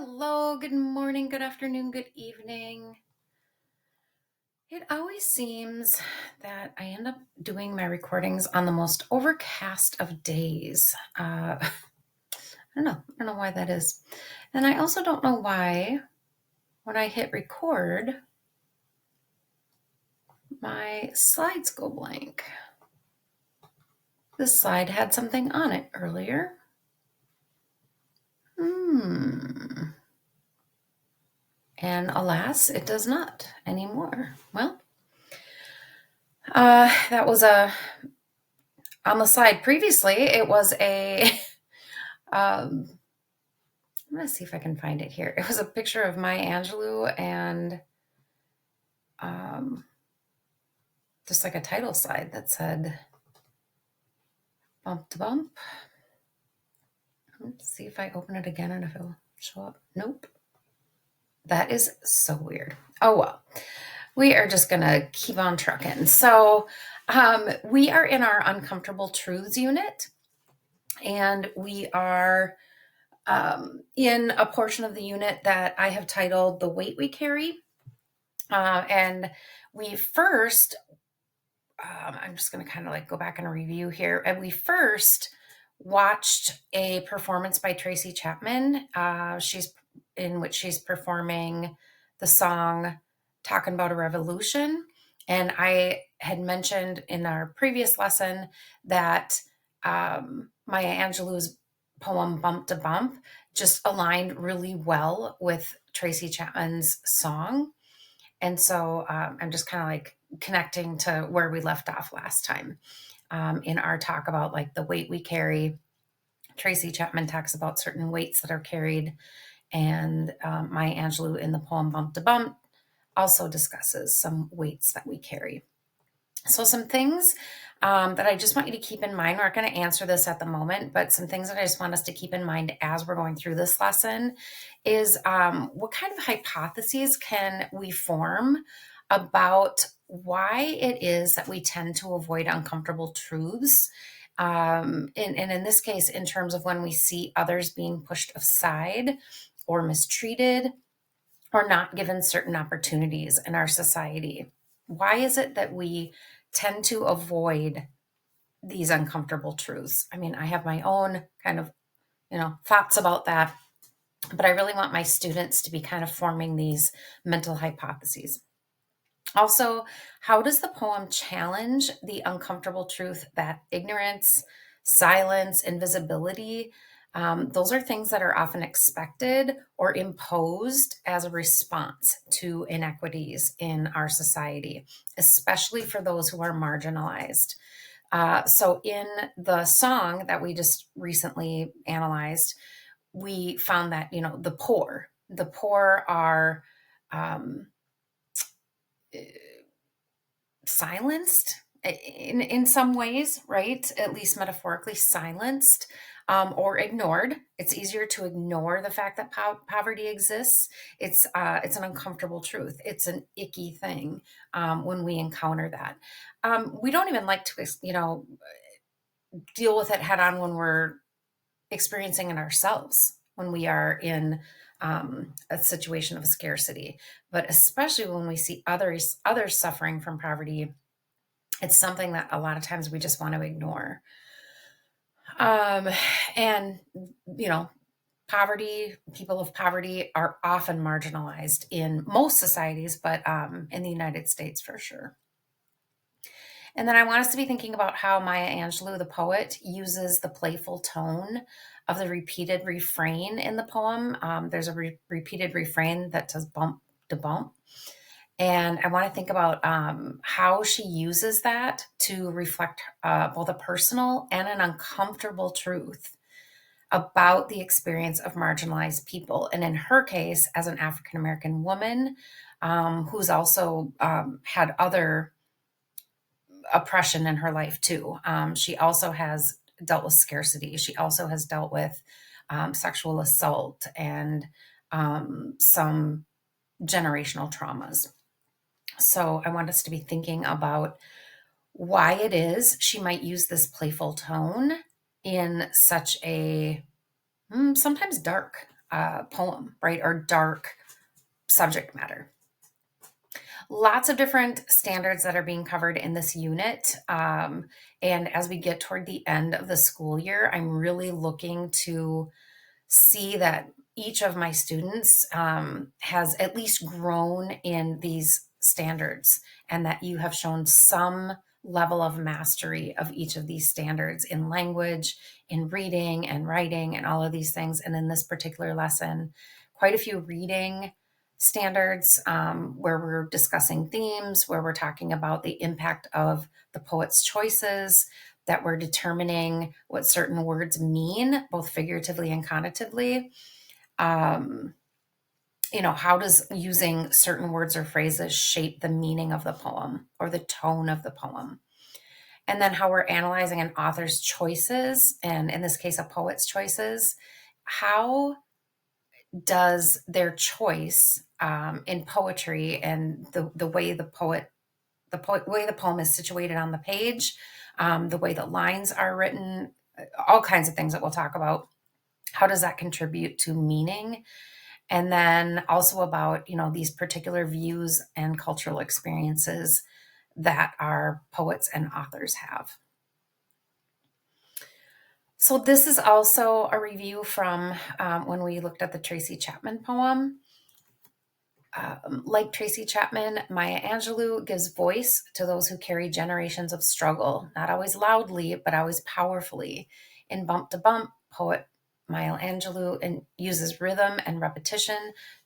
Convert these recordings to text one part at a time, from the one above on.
Hello, good morning, good afternoon, good evening. It always seems that I end up doing my recordings on the most overcast of days. I don't know why that is. And I also don't know why when I hit record, my slides go blank. This slide had something on it earlier. And alas, it does not anymore. Well, that was on the slide previously, it was I'm going to see if I can find it here. It was a picture of my Angelou and just like a title slide that said bump to bump. Let's see if I open it again and if it'll show up. Nope. That is so weird. Oh, well, we are just going to keep on trucking. So we are in our Uncomfortable Truths unit, and we are in a portion of the unit that I have titled The Weight We Carry. And we first, I'm just going to kind of like go back and review here. And we first watched a performance by Tracy Chapman. In which she's performing the song Talking About a Revolution. And I had mentioned in our previous lesson that Maya Angelou's poem Bump to Bump just aligned really well with Tracy Chapman's song. And so I'm just kind of like connecting to where we left off last time in our talk about like the weight we carry. Tracy Chapman talks about certain weights that are carried, and Maya Angelou in the poem Bump to Bump also discusses some weights that we carry. So some things that I just want you to keep in mind. We're not going to answer this at the moment, but some things that I just want us to keep in mind as we're going through this lesson is what kind of hypotheses can we form about why it is that we tend to avoid uncomfortable truths. And in this case, in terms of when we see others being pushed aside or mistreated or not given certain opportunities in our society. Why is it that we tend to avoid these uncomfortable truths? I mean, I have my own kind of, thoughts about that, but I really want my students to be kind of forming these mental hypotheses. Also, how does the poem challenge the uncomfortable truth that ignorance, silence, invisibility, those are things that are often expected or imposed as a response to inequities in our society, especially for those who are marginalized. So in the song that we just recently analyzed, we found that, the poor are silenced in some ways, right? At least metaphorically silenced or ignored. It's easier to ignore the fact that poverty exists. It's an uncomfortable truth. It's an icky thing when we encounter that. We don't even like to, deal with it head on when we're experiencing it ourselves, when we are in a situation of scarcity, but especially when we see others suffering from poverty, it's something that a lot of times we just want to ignore. And poverty, people of poverty are often marginalized in most societies, but in the United States for sure. And then I want us to be thinking about how Maya Angelou, the poet, uses the playful tone of the repeated refrain in the poem. There's a repeated refrain that says bump to bump. And I want to think about how she uses that to reflect both a personal and an uncomfortable truth about the experience of marginalized people. And in her case, as an African-American woman who's also had other oppression in her life too. She also has dealt with scarcity. She also has dealt with sexual assault and some generational traumas. So I want us to be thinking about why it is she might use this playful tone in such a sometimes dark poem, right? Or dark subject matter. Lots of different standards that are being covered in this unit. And as we get toward the end of the school year, I'm really looking to see that each of my students has at least grown in these standards, and that you have shown some level of mastery of each of these standards in language, in reading and writing, and all of these things. And in this particular lesson, quite a few reading standards where we're discussing themes, where we're talking about the impact of the poet's choices, that we're determining what certain words mean, both figuratively and connotatively. How does using certain words or phrases shape the meaning of the poem or the tone of the poem? And then how we're analyzing an author's choices, and in this case, a poet's choices. How does their choice in poetry and the way the way the poem is situated on the page, the way the lines are written, all kinds of things that we'll talk about. How does that contribute to meaning? And then also about, these particular views and cultural experiences that our poets and authors have. So this is also a review from when we looked at the Tracy Chapman poem. Like Tracy Chapman, Maya Angelou gives voice to those who carry generations of struggle, not always loudly, but always powerfully. In Bump to Bump, poet Maya Angelou uses rhythm and repetition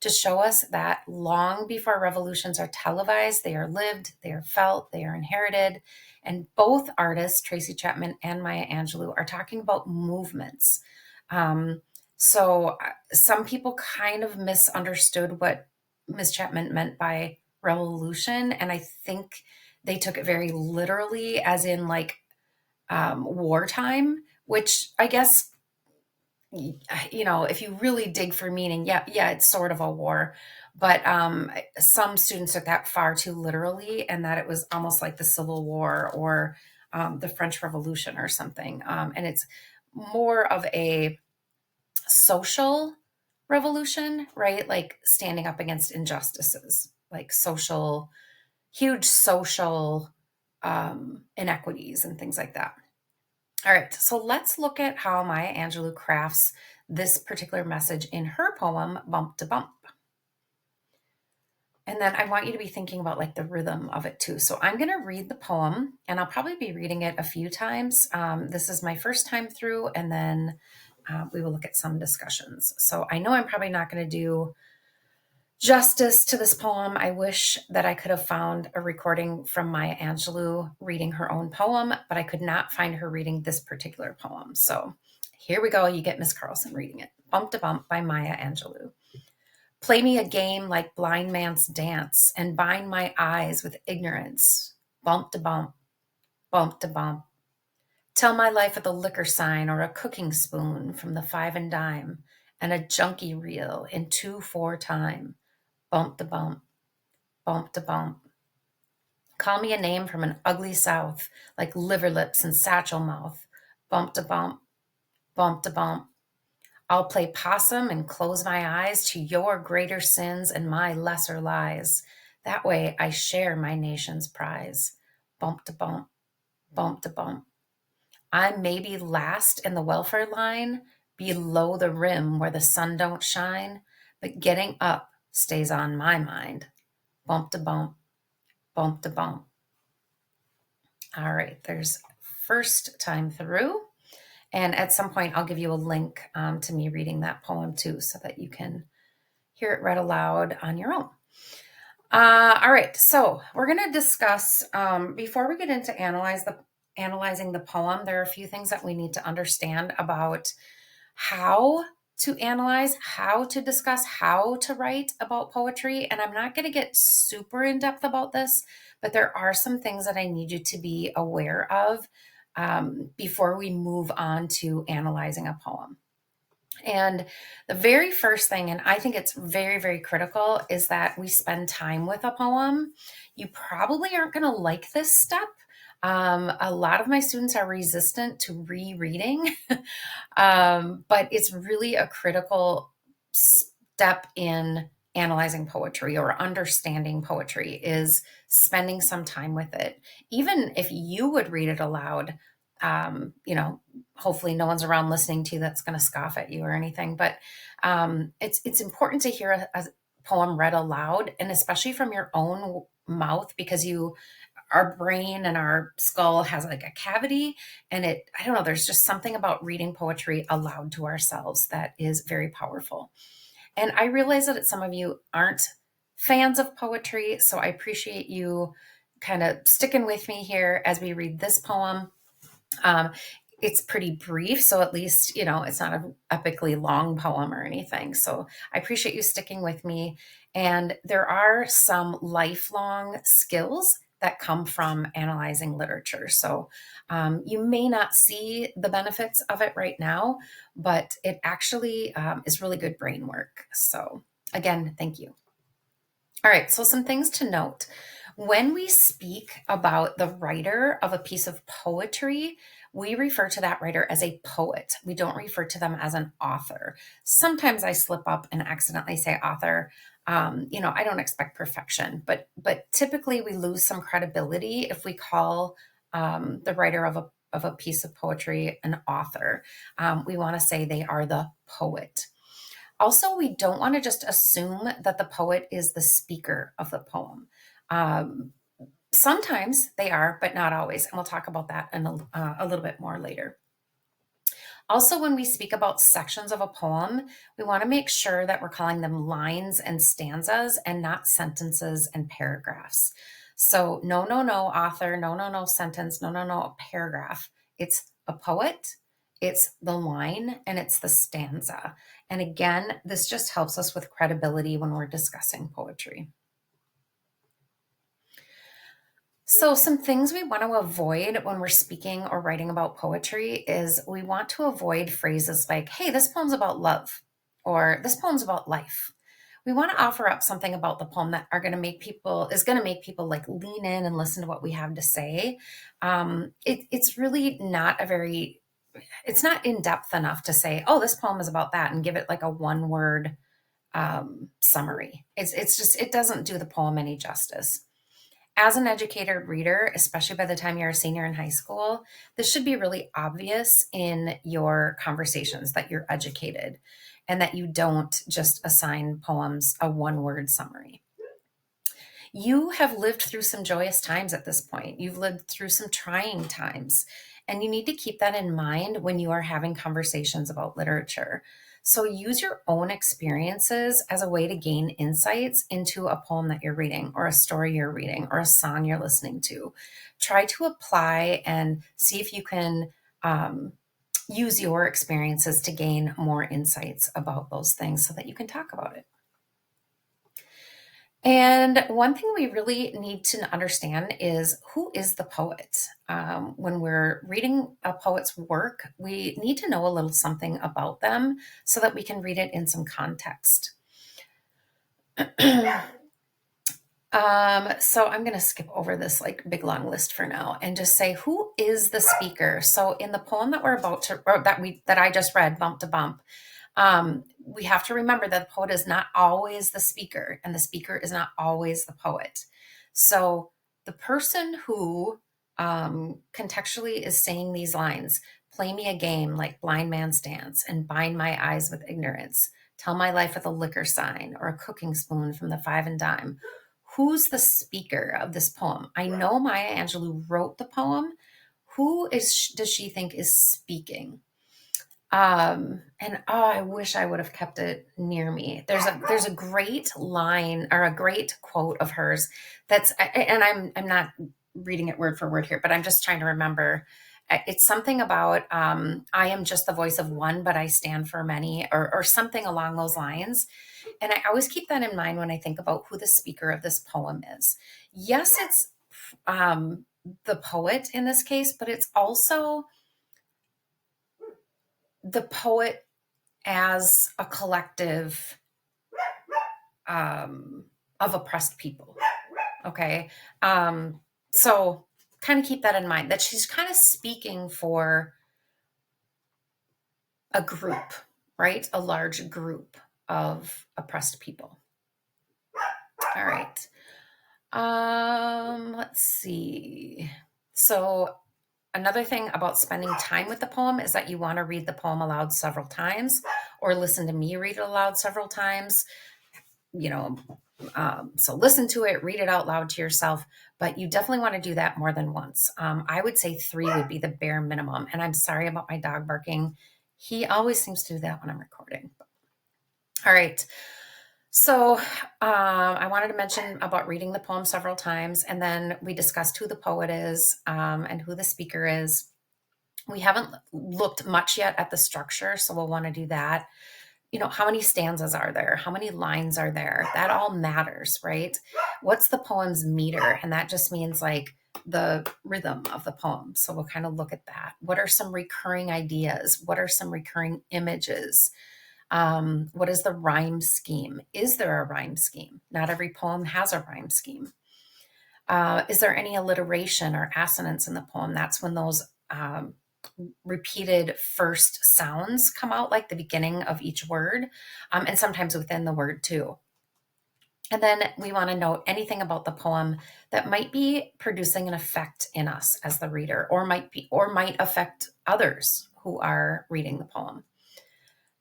to show us that long before revolutions are televised, they are lived, they are felt, they are inherited. And both artists, Tracy Chapman and Maya Angelou, are talking about movements. So some people kind of misunderstood what Ms. Chapman meant by revolution, and I think they took it very literally, as in like wartime, which I guess, if you really dig for meaning, yeah, it's sort of a war. But some students took that far too literally, and that it was almost like the Civil War or the French Revolution or something. And it's more of a social revolution, right? Like standing up against injustices, like huge social inequities and things like that. All right, so let's look at how Maya Angelou crafts this particular message in her poem, Bump to Bump. And then I want you to be thinking about like the rhythm of it too. So I'm going to read the poem, and I'll probably be reading it a few times. This is my first time through, and then we will look at some discussions. So I know I'm probably not going to do justice to this poem. I wish that I could have found a recording from Maya Angelou reading her own poem, but I could not find her reading this particular poem. So here we go. You get Miss Carlson reading it. Bump to Bump by Maya Angelou. Play me a game like blind man's dance and bind my eyes with ignorance. Bump to bump, bump to bump. Tell my life with a liquor sign or a cooking spoon from the 5 and dime and a junkie reel in 2/4 time. Bump to bump, bump to bump. Call me a name from an ugly south like liver lips and satchel mouth. Bump to bump, bump to bump. I'll play possum and close my eyes to your greater sins and my lesser lies. That way I share my nation's prize. Bump to bump, bump to bump. I may be last in the welfare line, below the rim where the sun don't shine, but getting up stays on my mind. Bump to bump, bump to bump. All right, there's first time through. And at some point, I'll give you a link to me reading that poem too, so that you can hear it read aloud on your own. All right, so we're going to discuss, before we get into analyzing the poem, there are a few things that we need to understand about how to analyze, how to discuss, how to write about poetry. And I'm not going to get super in depth about this, but there are some things that I need you to be aware of before we move on to analyzing a poem. And the very first thing, and I think it's very, very critical, is that we spend time with a poem. You probably aren't going to like this step. A lot of my students are resistant to rereading, but it's really a critical step in analyzing poetry or understanding poetry is spending some time with it. Even if you would read it aloud, hopefully no one's around listening to you that's going to scoff at you or anything. But it's important to hear a poem read aloud, and especially from your own mouth, because our brain and our skull has like a cavity, and I don't know, there's just something about reading poetry aloud to ourselves that is very powerful. And I realize that some of you aren't fans of poetry, so I appreciate you kind of sticking with me here as we read this poem. It's pretty brief, so at least, it's not an epically long poem or anything. So I appreciate you sticking with me. And there are some lifelong skills that come from analyzing literature. So you may not see the benefits of it right now, but it actually is really good brain work. So again, thank you. All right, so some things to note. When we speak about the writer of a piece of poetry, we refer to that writer as a poet. We don't refer to them as an author. Sometimes I slip up and accidentally say author. I don't expect perfection, but typically we lose some credibility if we call the writer of a piece of poetry an author. We want to say they are the poet. Also, we don't want to just assume that the poet is the speaker of the poem. Sometimes they are, but not always. And we'll talk about that in a little bit more later. Also, when we speak about sections of a poem, we want to make sure that we're calling them lines and stanzas and not sentences and paragraphs. So no, author, no, sentence, no, paragraph. It's a poet, it's the line, and it's the stanza. And again, this just helps us with credibility when we're discussing poetry. So some things we want to avoid when we're speaking or writing about poetry is we want to avoid phrases like, hey, this poem's about love, or this poem's about life. We want to offer up something about the poem that is going to make people like lean in and listen to what we have to say. It's really not it's not in depth enough to say, oh, this poem is about that, and give it like a one word summary. It doesn't do the poem any justice. As an educated reader, especially by the time you're a senior in high school, this should be really obvious in your conversations that you're educated and that you don't just assign poems a one-word summary. You have lived through some joyous times at this point. You've lived through some trying times, and you need to keep that in mind when you are having conversations about literature. So use your own experiences as a way to gain insights into a poem that you're reading, or a story you're reading, or a song you're listening to. Try to apply and see if you can use your experiences to gain more insights about those things so that you can talk about it. And one thing we really need to understand is, who is the poet? When we're reading a poet's work, we need to know a little something about them so that we can read it in some context. So I'm going to skip over this like big long list for now and just say, who is the speaker? So in the poem that we're about to, or that I just read, Bump to Bump, we have to remember that the poet is not always the speaker, and the speaker is not always the poet. So the person who contextually is saying these lines, play me a game like blind man's dance and bind my eyes with ignorance, tell my life with a liquor sign or a cooking spoon from the five and dime. Who's the speaker of this poem? I know Maya Angelou wrote the poem. Who does she think is speaking? I wish I would have kept it near me. There's a great line, or a great quote of hers and I'm not reading it word for word here, but I'm just trying to remember. It's something about, I am just the voice of one, but I stand for many, or something along those lines. And I always keep that in mind when I think about who the speaker of this poem is. Yes, it's the poet in this case, but it's also the poet as a collective of oppressed people. Okay. So kind of keep that in mind, that she's kind of speaking for a group, right? A large group of oppressed people. All right. Let's see. So another thing about spending time with the poem is that you want to read the poem aloud several times or listen to me read it aloud several times. So listen to it, read it out loud to yourself, but you definitely want to do that more than once. I would say 3 would be the bare minimum. And I'm sorry about my dog barking. He always seems to do that when I'm recording. All right. So I wanted to mention about reading the poem several times, and then we discussed who the poet is and who the speaker is. We haven't looked much yet at the structure, so we'll want to do that. How many stanzas are there? How many lines are there? That all matters, right? What's the poem's meter? And that just means like the rhythm of the poem. So we'll kind of look at that. What are some recurring ideas? What are some recurring images? What is the rhyme scheme? Is there a rhyme scheme? Not every poem has a rhyme scheme. Is there any alliteration or assonance in the poem? That's when those repeated first sounds come out, like the beginning of each word, and sometimes within the word too. And then we want to know anything about the poem that might be producing an effect in us as the reader, or might affect others who are reading the poem.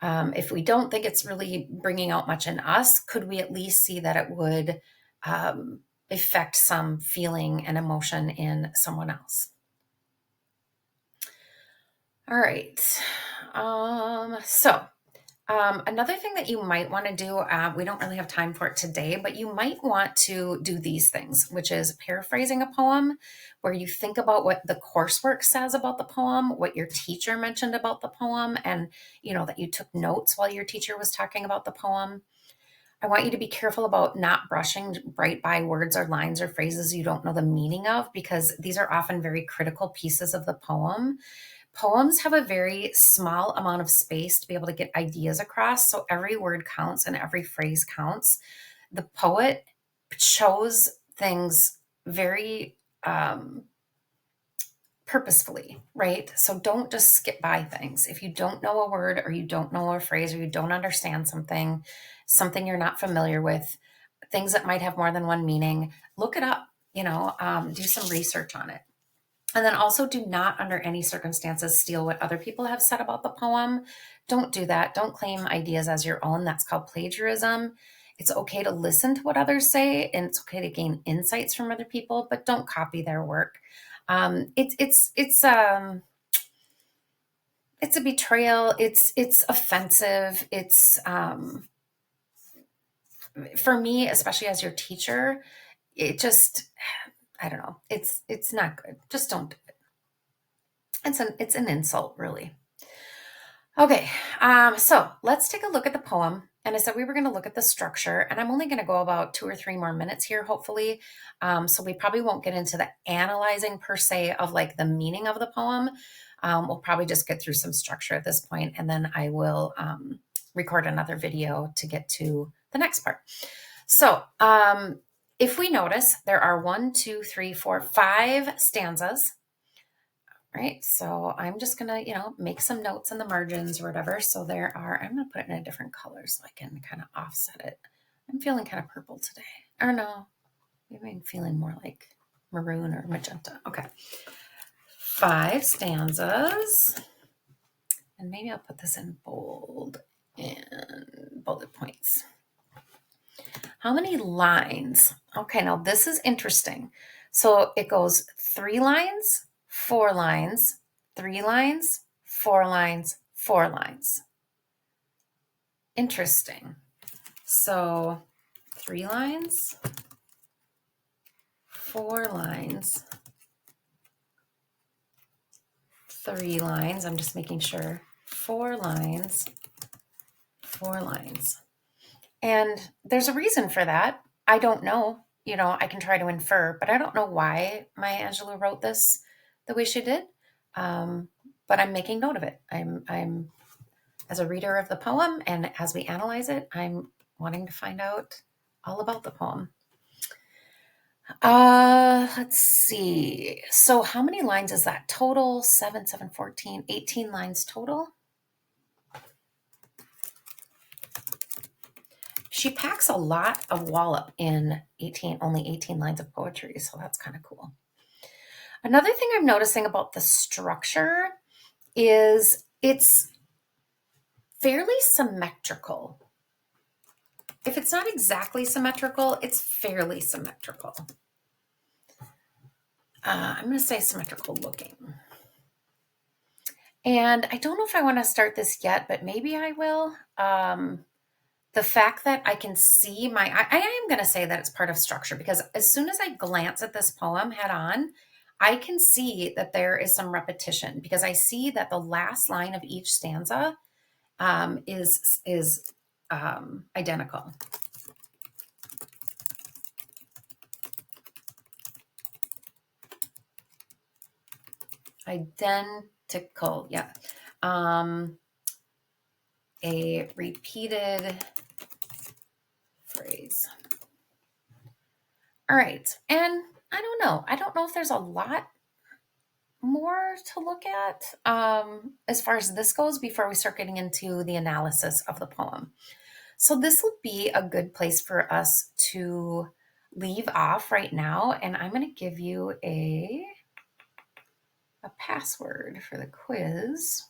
If we don't think it's really bringing out much in us, could we at least see that it would affect some feeling and emotion in someone else? All right. Another thing that you might want to do, we don't really have time for it today, but you might want to do these things, which is paraphrasing a poem, where you think about what the coursework says about the poem, what your teacher mentioned about the poem, and that you took notes while your teacher was talking about the poem. I want you to be careful about not brushing right by words or lines or phrases you don't know the meaning of, because these are often very critical pieces of the poem. Poems have a very small amount of space to be able to get ideas across, so every word counts and every phrase counts. The poet chose things very purposefully, right? So don't just skip by things. If you don't know a word, or you don't know a phrase, or you don't understand something you're not familiar with, things that might have more than one meaning, look it up, do some research on it. And then also, do not under any circumstances steal what other people have said about the poem. Don't do that. Don't claim ideas as your own. That's called plagiarism. It's okay to listen to what others say, and it's okay to gain insights from other people, but don't copy their work. It's a betrayal. It's offensive. It's for me, especially as your teacher, it just, I don't know. It's not good. Just don't do it. It's an insult, really. Okay, so let's take a look at the poem. And I said we were going to look at the structure, and I'm only going to go about 2 or 3 more minutes here, hopefully. So we probably won't get into the analyzing per se of like the meaning of the poem. We'll probably just get through some structure at this point, and then I will record another video to get to the next part. So if we notice, there are 1, 2, 3, 4, 5 stanzas. Right. So I'm just going to, make some notes in the margins or whatever. So I'm going to put it in a different color so I can kind of offset it. I'm feeling kind of purple today. Or no, maybe I'm feeling more like maroon or magenta. Okay. 5 stanzas. And maybe I'll put this in bold and bullet points. How many lines? Okay, now this is interesting. So it goes 3 lines, 4 lines, 3 lines, 4 lines, 4 lines. Interesting. So 3 lines, 4 lines, 3 lines. I'm just making sure. 4 lines, 4 lines. And there's a reason for that. I don't know. I can try to infer, but I don't know why Maya Angelou wrote this the way she did. But I'm making note of it. I'm as a reader of the poem, and as we analyze it, I'm wanting to find out all about the poem. Let's see. So how many lines is that total? 7, 14, 18 lines total. She packs a lot of wallop in only 18 lines of poetry, so that's kind of cool. Another thing I'm noticing about the structure is it's fairly symmetrical. If it's not exactly symmetrical, it's fairly symmetrical. I'm going to say symmetrical looking. And I don't know if I want to start this yet, but maybe I will. The fact that I can see I am going to say that it's part of structure, because as soon as I glance at this poem head on, I can see that there is some repetition, because I see that the last line of each stanza is identical. Identical, yeah. A repeated phrase. All right, and I don't know. I don't know if there's a lot more to look at as far as this goes before we start getting into the analysis of the poem. So this will be a good place for us to leave off right now, and I'm going to give you a password for the quiz.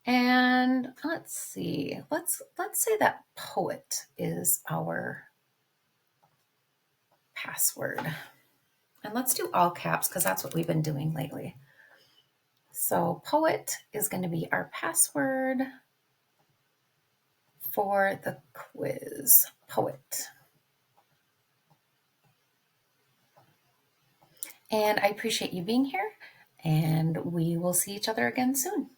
And let's see. Let's say that poet is our password. And let's do all caps, because that's what we've been doing lately. So poet is going to be our password for the quiz. Poet. And I appreciate you being here, and we will see each other again soon.